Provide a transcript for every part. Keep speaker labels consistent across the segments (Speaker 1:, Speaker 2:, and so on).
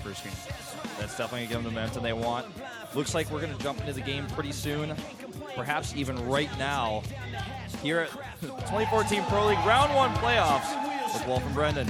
Speaker 1: first game.
Speaker 2: That's definitely going to give them the momentum they want. Looks like we're going to jump into the game pretty soon, perhaps even right now, here at 2014 Pro League Round 1 playoffs with Wolf and Brendan.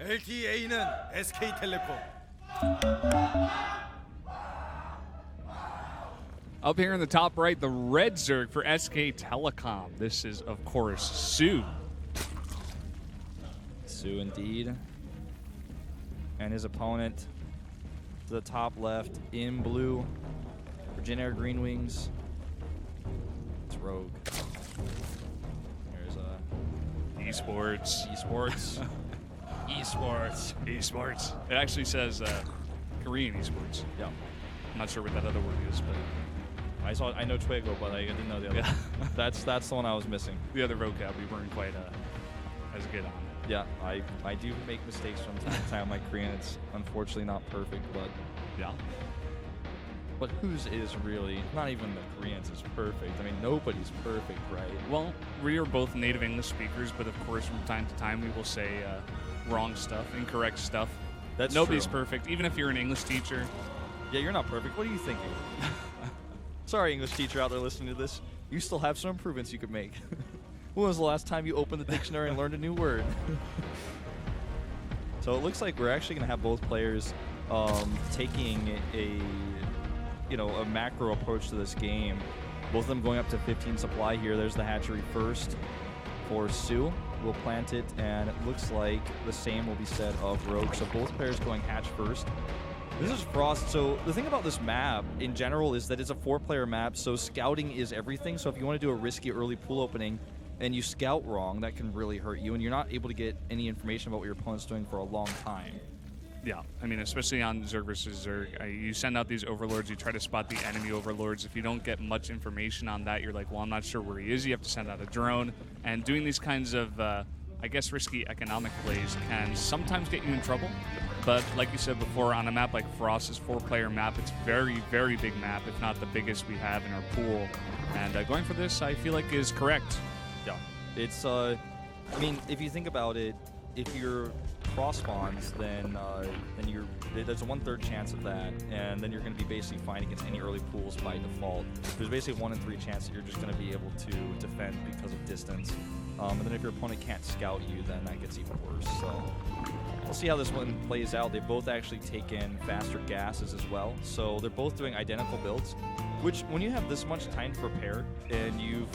Speaker 3: LTA는 SK텔레콤.
Speaker 1: Up here in the top right, the red Zerg for SK Telecom. This is, of course, SoO.
Speaker 2: SoO indeed. And his opponent to the top left in blue for JINAIR Green Wings. It's Rogue. There's
Speaker 1: Esports.
Speaker 2: Esports. Esports.
Speaker 1: Esports. It actually says Korean esports.
Speaker 2: Yeah.
Speaker 1: I'm not sure what that other word is, but
Speaker 2: I know Twigo, but I didn't know the other.
Speaker 1: yeah.
Speaker 2: That's the one I was missing.
Speaker 1: The other vocab we weren't quite as good on.
Speaker 2: Yeah, I do make mistakes from time to time. My Korean, it's unfortunately not perfect, but
Speaker 1: Yeah.
Speaker 2: But whose is really, not even the Koreans is perfect. I mean, nobody's perfect, right?
Speaker 1: Well, we are both native English speakers, but of course, from time to time, we will say wrong stuff, incorrect stuff.
Speaker 2: That's
Speaker 1: Nobody's
Speaker 2: true.
Speaker 1: perfect, even if you're an English teacher.
Speaker 2: Yeah, you're not perfect. What are you thinking? Sorry, English teacher out there listening to this. You still have some improvements you could make. When was the last time you opened the dictionary and learned a new word? So it looks like we're actually going to have both players taking a macro approach to this game. Both of them going up to 15 supply here. There's the hatchery first for SoO. We'll plant it, and it looks like the same will be said of Rogue. So both players going hatch first. This is Frost. So the thing about this map in general is that it's a 4-player map, so scouting is everything. So if you want to do a risky early pool opening and you scout wrong, that can really hurt you, and you're not able to get any information about what your opponent's doing for a long time.
Speaker 1: Yeah, I mean, especially on Zerg versus Zerg, you send out these overlords, you try to spot the enemy overlords. If you don't get much information on that, you're like, well, I'm not sure where he is. You have to send out a drone. And doing these kinds of, I guess, risky economic plays can sometimes get you in trouble. But like you said before, on a map like Frost's 4-player map, it's very, very big map, if not the biggest we have in our pool. And going for this, I feel like, is correct.
Speaker 2: Yeah. It's, I mean, if you think about it, if you're cross spawns, then there's a 1/3 chance of that, and then you're going to be basically fine against any early pools by default. There's basically 1 in 3 chance that you're just going to be able to defend because of distance. And then if your opponent can't scout you, then that gets even worse. So we'll see how this one plays out. They both actually take in faster gases as well, so they're both doing identical builds. Which, when you have this much time to prepare and you've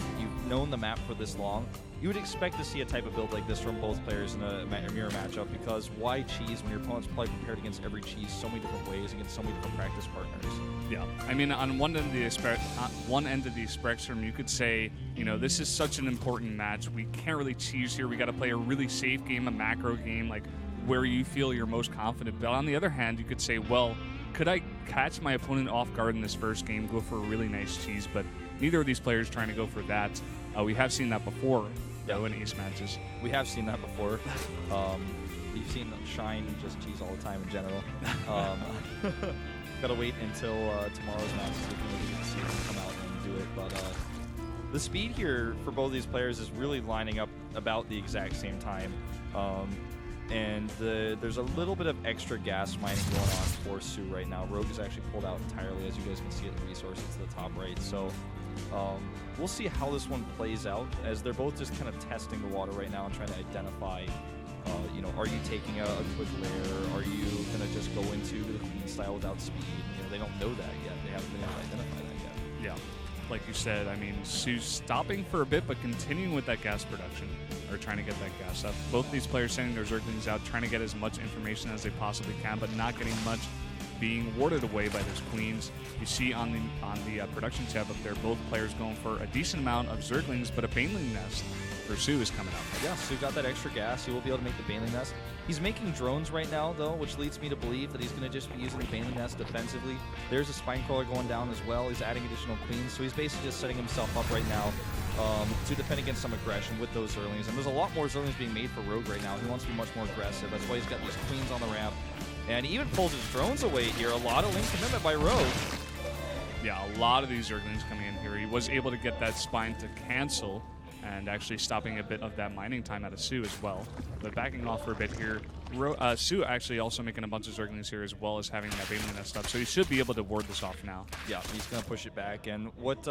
Speaker 2: known the map for this long, you would expect to see a type of build like this from both players in a mirror matchup, because why cheese when your opponent's probably prepared against every cheese so many different ways against so many different practice partners?
Speaker 1: Yeah, I mean, on one end of the spectrum, you could say, this is such an important match. We can't really cheese here. We got to play a really safe game, a macro game, like where you feel you're most confident. But on the other hand, you could say, well, could I catch my opponent off guard in this first game, go for a really nice cheese? But neither of these players trying to go for that. We have seen that before, though, in ace matches.
Speaker 2: We have seen that before. We've seen Shine just cheese all the time in general. Gotta wait until tomorrow's match so we can really see them come out and do it. But the speed here for both these players is really lining up about the exact same time. And there's a little bit of extra gas mining going on for SoO right now. Rogue is actually pulled out entirely, as you guys can see at the resources to the top right. So we'll see how this one plays out, as they're both just kind of testing the water right now and trying to identify, are you taking a quick lair? Are you going to just go into the clean style without speed? They don't know that yet. They haven't been able to identify that yet.
Speaker 1: Yeah. Like you said, I mean, SoO's stopping for a bit, but continuing with that gas production, or trying to get that gas up. Both these players sending their Zerglings out, trying to get as much information as they possibly can, but not getting much, being warded away by those queens. You see on the production tab up there, both players going for a decent amount of Zerglings, but a Baneling nest for SoO is coming up.
Speaker 2: Yeah, SoO got that extra gas. He will be able to make the Baneling nest. He's making drones right now, though, which leads me to believe that he's going to just be using the Baneling nest defensively. There's a Spine Crawler going down as well. He's adding additional queens, so he's basically just setting himself up right now to defend against some aggression with those Zerlings. And there's a lot more Zerlings being made for Rogue right now. He wants to be much more aggressive. That's why he's got these queens on the ramp. And he even pulls his drones away here. A lot of link commitment by Rogue.
Speaker 1: Yeah, a lot of these Zerglings coming in here. He was able to get that spine to cancel and actually stopping a bit of that mining time out of SoO as well. But backing off for a bit here, SoO actually also making a bunch of Zerglings here as well as having that Baneling nest up. So he should be able to ward this off now.
Speaker 2: Yeah, he's going to push it back. And what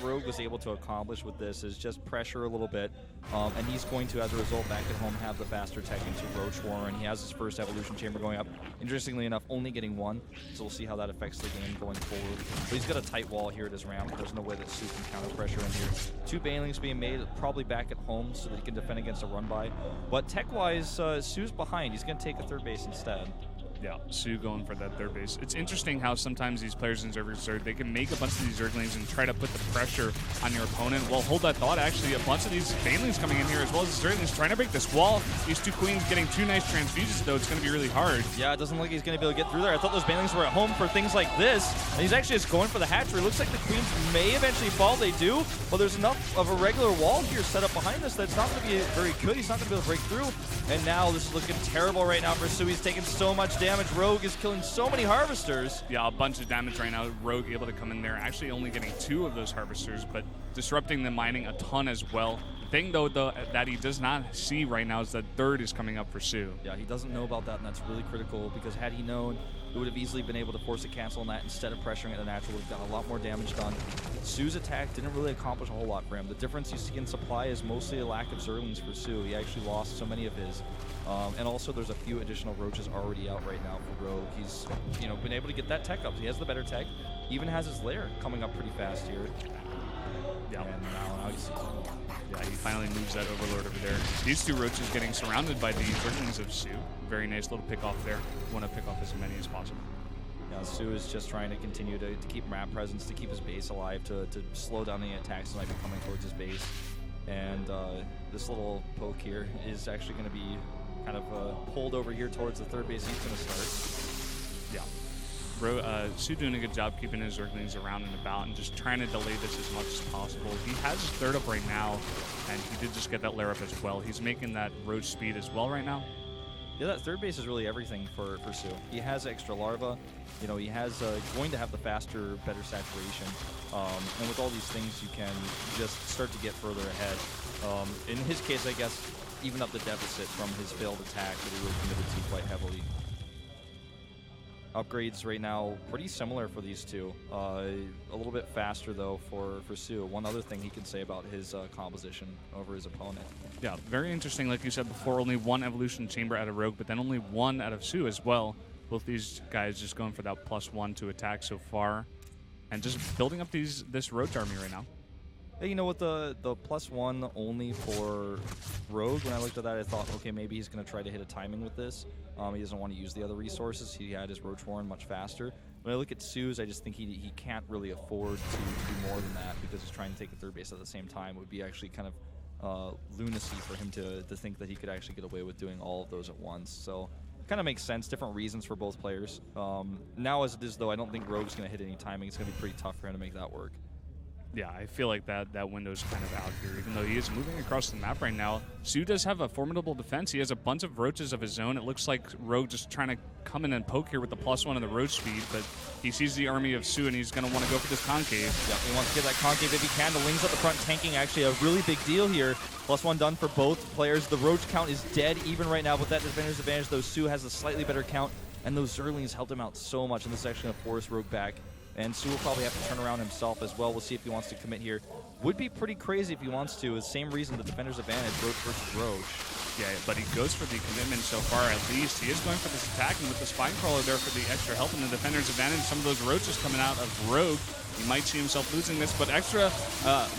Speaker 2: Rogue was able to accomplish with this is just pressure a little bit, and he's going to, as a result, back at home have the faster tech into Roach Warren. He has his first evolution chamber going up. Interestingly enough, only getting one, so we'll see how that affects the game going forward. But he's got a tight wall here at his ramp. There's no way that SoO can counter pressure in here. 2 Banelings being made, probably back at home so that he can defend against a run-by. But tech-wise, SoO's behind. He's going to take a third base instead.
Speaker 1: Yeah, SoO going for that third base. It's interesting how sometimes these players in Zerglings, they can make a bunch of these Zerglings and try to put the pressure on your opponent. Well, hold that thought. Actually, a bunch of these Banelings coming in here as well as the Zerglings trying to break this wall. These 2 queens getting 2 nice transfusions, though. It's going to be really hard.
Speaker 2: Yeah, it doesn't look like he's going to be able to get through there. I thought those Banelings were at home for things like this. And he's actually just going for the hatchery. Looks like the queens may eventually fall. They do. But there's enough of a regular wall here set up behind us that's not going to be very good. He's not going to be able to break through. And now this is looking terrible right now for SoO. He's taking so much damage. Rogue is killing so many harvesters.
Speaker 1: Yeah, a bunch of damage right now. Rogue able to come in there, actually only getting 2 of those harvesters, but disrupting the mining a ton as well. The thing, though, that he does not see right now is that third is coming up for SoO.
Speaker 2: Yeah, he doesn't know about that, and that's really critical because had he known, he would have easily been able to force a cancel on that instead of pressuring at the natural. Would have gotten a lot more damage done. SoO's attack didn't really accomplish a whole lot for him. The difference you see in supply is mostly a lack of Zerlings for SoO. He actually lost so many of his. And also there's a few additional roaches already out right now for Rogue. He's been able to get that tech up. He has the better tech. He even has his lair coming up pretty fast here.
Speaker 1: Yeah.
Speaker 2: And now he's...
Speaker 1: Yeah, he finally moves that Overlord over there. These 2 roaches getting surrounded by the Zerglings of SoO. Very nice little pick off there. Want to pick off as many as possible.
Speaker 2: Yeah, SoO is just trying to continue to keep map presence, to keep his base alive, to slow down the attacks that might be coming towards his base. And this little poke here is actually going to be kind of pulled over here towards the third base he's going to start.
Speaker 1: Yeah. SoO doing a good job keeping his Zerglings around and about and just trying to delay this as much as possible. He has his third up right now, and he did just get that lair up as well. He's making that roach speed as well right now.
Speaker 2: Yeah, that third base is really everything for SoO. He has extra larva. He has going to have the faster, better saturation. And with all these things, you can just start to get further ahead. In his case, I guess, even up the deficit from his failed attack that he was committed to quite heavily. Upgrades right now pretty similar for these 2. A little bit faster though for SoO. One other thing he can say about his composition over his opponent.
Speaker 1: Yeah, very interesting. Like you said before, only 1 evolution chamber out of Rogue, but then only 1 out of SoO as well. Both these guys just going for that +1 to attack so far, and just building up this Roach army right now.
Speaker 2: Hey, with the +1 only for Rogue, when I looked at that, I thought, okay, maybe he's going to try to hit a timing with this. He doesn't want to use the other resources. He had his Roach Warren much faster. When I look at SoO's, I just think he can't really afford to do more than that because he's trying to take a third base at the same time. It would be actually kind of lunacy for him to think that he could actually get away with doing all of those at once. So kind of makes sense. Different reasons for both players. Now as it is, though, I don't think Rogue's going to hit any timing. It's going to be pretty tough for him to make that work.
Speaker 1: Yeah, I feel like that window's kind of out here, even though he is moving across the map right now. SoO does have a formidable defense. He has a bunch of roaches of his own. It looks like Rogue just trying to come in and poke here with the +1 and the roach speed, but he sees the army of SoO and he's going to want to go for this concave.
Speaker 2: Yeah, he wants to get that concave if he can. The Lings at the front tanking actually a really big deal here. +1 done for both players. The roach count is dead even right now with that defender's advantage, though SoO has a slightly better count, and those Zerlings helped him out so much, and this is actually going to force Rogue back. And SoO will probably have to turn around himself as well. We'll see if he wants to commit here. Would be pretty crazy if he wants to. The same reason, the defender's advantage, Roach versus Roach.
Speaker 1: Yeah, but he goes for the commitment so far at least. He is going for this attack, and with the Spine Crawler there for the extra help and the defender's advantage, some of those roaches coming out of Rogue. He might see himself losing this, but extra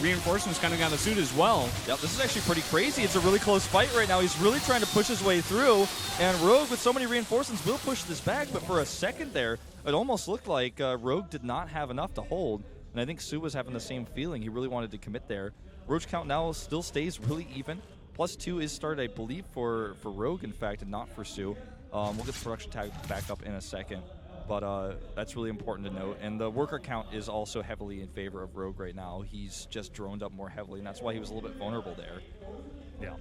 Speaker 1: reinforcements coming out of SoO as well.
Speaker 2: Yep, this is actually pretty crazy. It's a really close fight right now. He's really trying to push his way through, and Rogue, with so many reinforcements, will push this back, but for a second there, it almost looked like Rogue did not have enough to hold, and I think SoO was having the same feeling. He really wanted to commit there. Roach count now still stays really even. +2 is started, I believe, for Rogue, in fact, and not for SoO. We'll get the production tag back up in a second. but that's really important to note. And the worker count is also heavily in favor of Rogue right now. He's just droned up more heavily, and that's why he was a little bit vulnerable there.
Speaker 1: Yeah.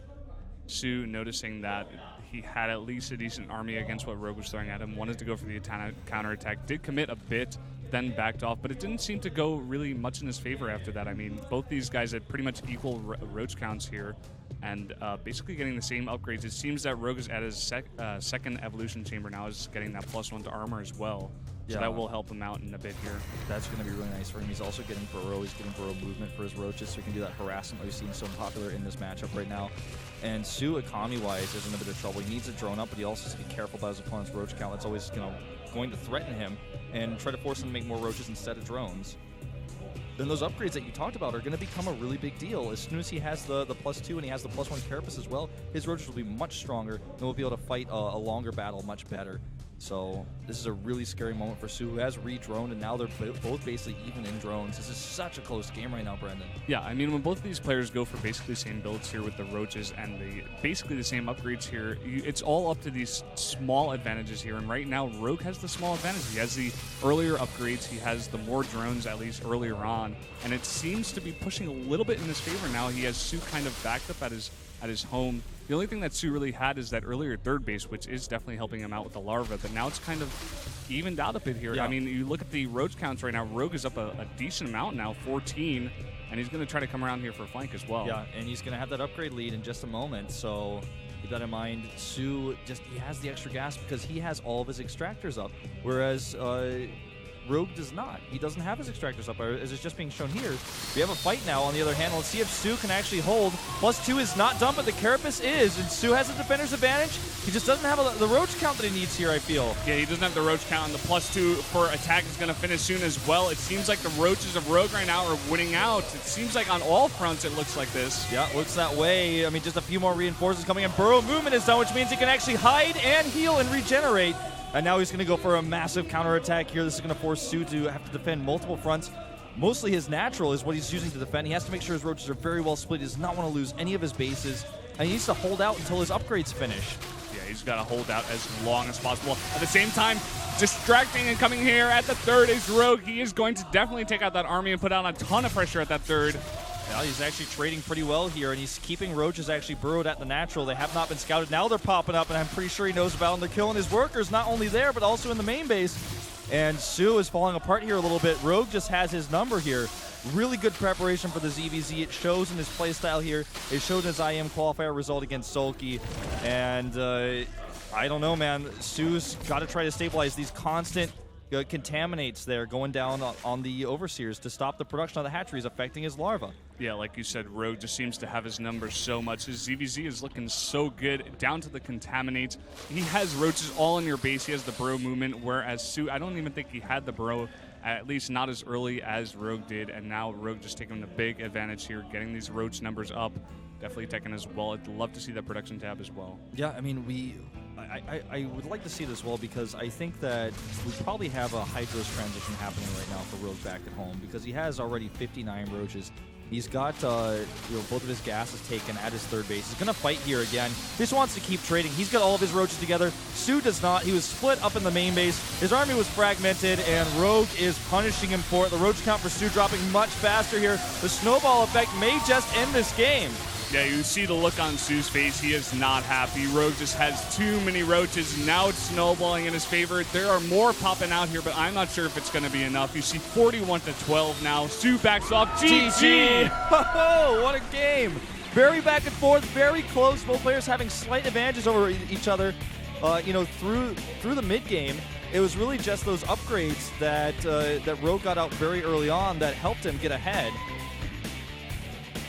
Speaker 1: SoO noticing that he had at least a decent army against what Rogue was throwing at him, wanted to go for the counterattack, did commit a bit, then backed off, but it didn't seem to go really much in his favor after that. I mean, both these guys had pretty much equal roach counts here, and basically getting the same upgrades. It seems that Rogue is at his second evolution chamber now, is getting that +1 to armor as well. So
Speaker 2: Yeah.
Speaker 1: that will help him out in a bit here.
Speaker 2: That's going to be really nice for him. He's also getting burrow. He's getting burrow movement for his roaches, so he can do that harassment that we've seen so popular in this matchup right now. And SoO, economy-wise, is in a bit of trouble. He needs a drone up, but he also has to be careful about his opponent's roach count. That's always, going to threaten him and try to force him to make more roaches instead of drones. Then those upgrades that you talked about are going to become a really big deal. As soon as he has the +2 and he has the +1 carapace as well, his roaches will be much stronger and will be able to fight a longer battle much better. So this is a really scary moment for SoO, who has re-droned, and now they're both basically even in drones. This is such a close game right now, Brendan.
Speaker 1: Yeah, I mean, when both of these players go for basically the same builds here with the roaches and basically the same upgrades here, it's all up to these small advantages here. And right now, Rogue has the small advantage. He has the earlier upgrades. He has the more drones, at least earlier on. And it seems to be pushing a little bit in his favor now. He has SoO kind of backed up at his home. The only thing that SoO really had is that earlier third base, which is definitely helping him out with the larva, but now it's kind of evened out a bit here.
Speaker 2: Yeah.
Speaker 1: I mean, you look at the roach counts right now, Rogue is up a decent amount now, 14, and he's going to try to come around here for a flank as well.
Speaker 2: Yeah, and he's going to have that upgrade lead in just a moment, so keep that in mind. SoO, he has the extra gas because he has all of his extractors up, whereas Rogue does not. He doesn't have his extractors up, as it's just being shown here. We have a fight now, on the other hand. Let's see if SoO can actually hold. +2 is not done, but the carapace is, and SoO has a defender's advantage. He just doesn't have the roach count that he needs here, I feel.
Speaker 1: Yeah, he doesn't have the roach count, and the +2 for attack is going to finish soon as well. It seems like the roaches of Rogue right now are winning out. It seems like on all fronts it looks like this.
Speaker 2: Yeah, looks that way. I mean, just a few more reinforcements coming in. Burrow movement is done, which means he can actually hide and heal and regenerate. And now he's going to go for a massive counterattack here. This is going to force SoO to have to defend multiple fronts. Mostly his natural is what he's using to defend. He has to make sure his roaches are very well split. He does not want to lose any of his bases. And he needs to hold out until his upgrades finish.
Speaker 1: Yeah, he's got to hold out as long as possible. At the same time, distracting and coming here at the third is Rogue. He is going to definitely take out that army and put on a ton of pressure at that third.
Speaker 2: Now he's actually trading pretty well here, and he's keeping roaches actually burrowed at the natural. They have not been scouted. Now they're popping up, and I'm pretty sure he knows about them. They're killing his workers, not only there, but also in the main base. And SoO is falling apart here a little bit. Rogue just has his number here. Really good preparation for the ZVZ. It shows in his playstyle here. It showed in his IM qualifier result against Sulky. And I don't know, man. SoO's got to try to stabilize these constant contaminates there going down on the Overseers to stop the production of the hatcheries affecting his larva.
Speaker 1: Yeah, like you said, Rogue just seems to have his numbers so much. His ZVZ is looking so good, down to the contaminates. He has roaches all in your base. He has the burrow movement, whereas SoO, I don't even think he had the burrow, at least not as early as Rogue did, and now Rogue just taking a big advantage here, getting these roach numbers up. Definitely taking as well. I'd love to see that production tab as well.
Speaker 2: Yeah, I mean, I would like to see this well, because I think that we probably have a Hydros transition happening right now for Rogue back at home, because he has already 59 roaches. He's got both of his gases taken at his third base. He's going to fight here again. He just wants to keep trading. He's got all of his roaches together. SoO does not. He was split up in the main base. His army was fragmented, and Rogue is punishing him for it. The roach count for SoO dropping much faster here. The snowball effect may just end this game.
Speaker 1: Yeah, you see the look on SoO's face. He is not happy. Rogue just has too many roaches. Now it's snowballing in his favor. There are more popping out here, but I'm not sure if it's going to be enough. You see 41-12 now. SoO backs off. GG!
Speaker 2: Oh, what a game! Very back and forth, very close. Both players having slight advantages over each other. Through the mid game, it was really just those upgrades that Rogue got out very early on that helped him get ahead.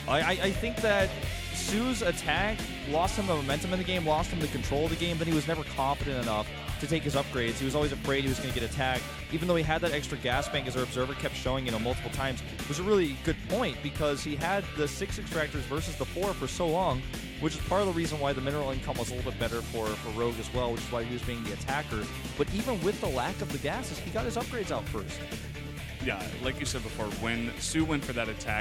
Speaker 2: I think that SoO's attack lost him the momentum in the game, lost him the control of the game. Then he was never confident enough to take his upgrades. He was always afraid he was going to get attacked. Even though he had that extra gas bank, as our observer kept showing, multiple times, it was a really good point, because he had the 6 extractors versus the 4 for so long, which is part of the reason why the mineral income was a little bit better for Rogue as well, which is why he was being the attacker. But even with the lack of the gases, he got his upgrades out first.
Speaker 1: Yeah, like you said before, when SoO went for that attack,